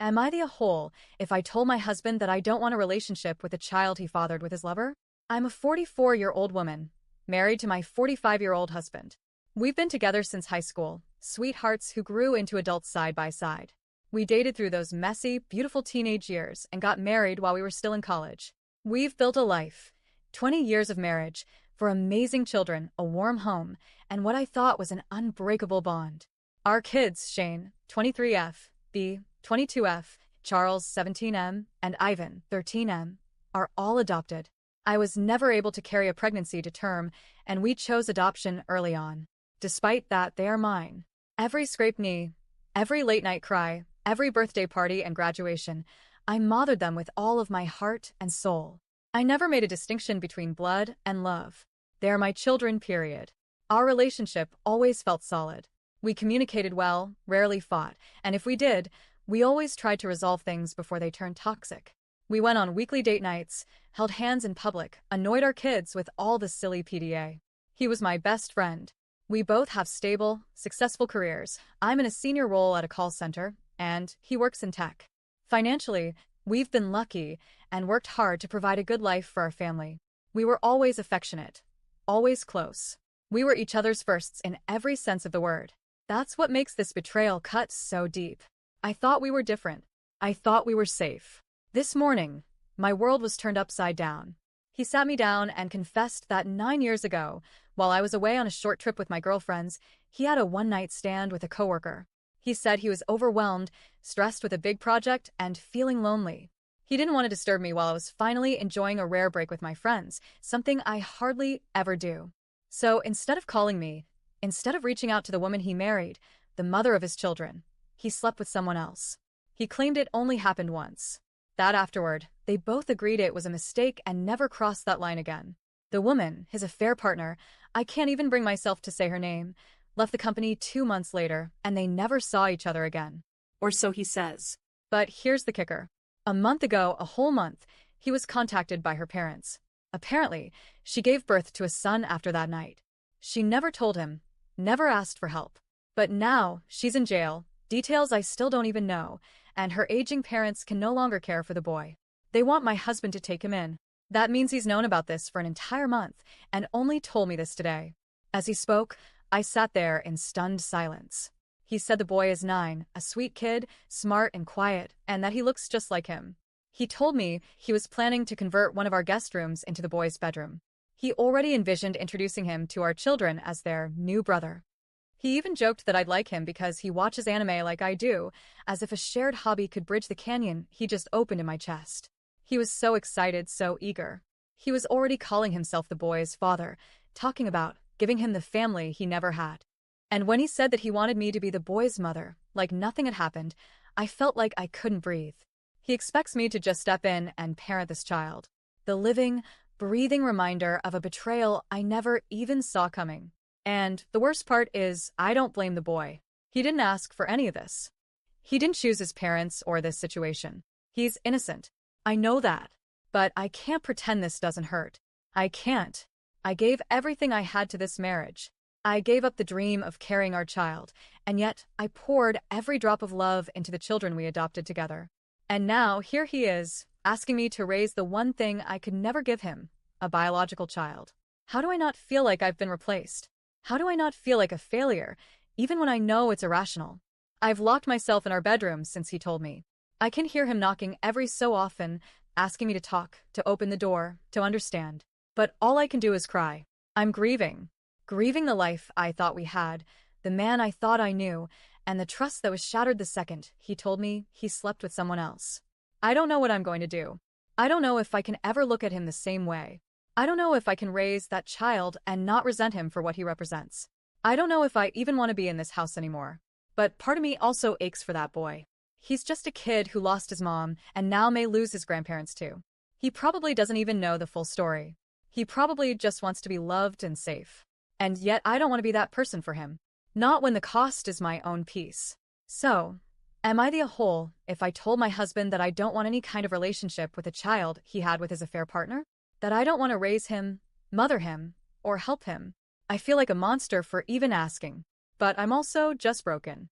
Am I the a-hole if I told my husband that I don't want a relationship with the child he fathered with his lover? I'm a 44-year-old woman, married to my 45-year-old husband. We've been together since high school, sweethearts who grew into adults side by side. We dated through those messy, beautiful teenage years and got married while we were still in college. We've built a life, 20 years of marriage, for amazing children, a warm home, and what I thought was an unbreakable bond. Our kids, Shane, 23F, B, 22F, Charles, 17M, and Ivan, 13M, are all adopted. I was never able to carry a pregnancy to term, and we chose adoption early on. Despite that, they are mine. Every scraped knee, every late-night cry, every birthday party and graduation, I mothered them with all of my heart and soul. I never made a distinction between blood and love. They are my children, period. Our relationship always felt solid. We communicated well, rarely fought, and if we did, we always tried to resolve things before they turned toxic. We went on weekly date nights, held hands in public, annoyed our kids with all the silly PDA. He was my best friend. We both have stable, successful careers. I'm in a senior role at a call center, and he works in tech. Financially, we've been lucky and worked hard to provide a good life for our family. We were always affectionate, always close. We were each other's firsts in every sense of the word. That's what makes this betrayal cut so deep. I thought we were different. I thought we were safe. This morning, my world was turned upside down. He sat me down and confessed that 9 years ago, while I was away on a short trip with my girlfriends, he had a one-night stand with a coworker. He said he was overwhelmed, stressed with a big project, and feeling lonely. He didn't want to disturb me while I was finally enjoying a rare break with my friends, something I hardly ever do. So instead of calling me, instead of reaching out to the woman he married, the mother of his children, he slept with someone else. He claimed it only happened once. That afterward, they both agreed it was a mistake and never crossed that line again. The woman, his affair partner, I can't even bring myself to say her name, left the company 2 months later, and they never saw each other again. Or so he says. But here's the kicker. A month ago, a whole month, he was contacted by her parents. Apparently, she gave birth to a son after that night. She never told him, never asked for help. But now, she's in jail, details I still don't even know, and her aging parents can no longer care for the boy. They want my husband to take him in. That means he's known about this for an entire month, and only told me this today. As he spoke, I sat there in stunned silence. He said the boy is 9, a sweet kid, smart and quiet, and that he looks just like him. He told me he was planning to convert one of our guest rooms into the boy's bedroom. He already envisioned introducing him to our children as their new brother. He even joked that I'd like him because he watches anime like I do, as if a shared hobby could bridge the canyon he just opened in my chest. He was so excited, so eager. He was already calling himself the boy's father, talking about giving him the family he never had. And when he said that he wanted me to be the boy's mother, like nothing had happened, I felt like I couldn't breathe. He expects me to just step in and parent this child. The living, breathing reminder of a betrayal I never even saw coming. And the worst part is, I don't blame the boy. He didn't ask for any of this. He didn't choose his parents or this situation. He's innocent. I know that. But I can't pretend this doesn't hurt. I can't. I gave everything I had to this marriage. I gave up the dream of carrying our child, and yet I poured every drop of love into the children we adopted together. And now here he is, asking me to raise the one thing I could never give him, a biological child. How do I not feel like I've been replaced? How do I not feel like a failure, even when I know it's irrational? I've locked myself in our bedroom since he told me. I can hear him knocking every so often, asking me to talk, to open the door, to understand. But all I can do is cry. I'm grieving. Grieving the life I thought we had, the man I thought I knew, and the trust that was shattered the second he told me he slept with someone else. I don't know what I'm going to do. I don't know if I can ever look at him the same way. I don't know if I can raise that child and not resent him for what he represents. I don't know if I even want to be in this house anymore. But part of me also aches for that boy. He's just a kid who lost his mom and now may lose his grandparents too. He probably doesn't even know the full story. He probably just wants to be loved and safe. And yet I don't want to be that person for him. Not when the cost is my own peace. So, am I the a-hole if I told my husband that I don't want any kind of relationship with a child he had with his affair partner? That I don't want to raise him, mother him, or help him? I feel like a monster for even asking. But I'm also just broken.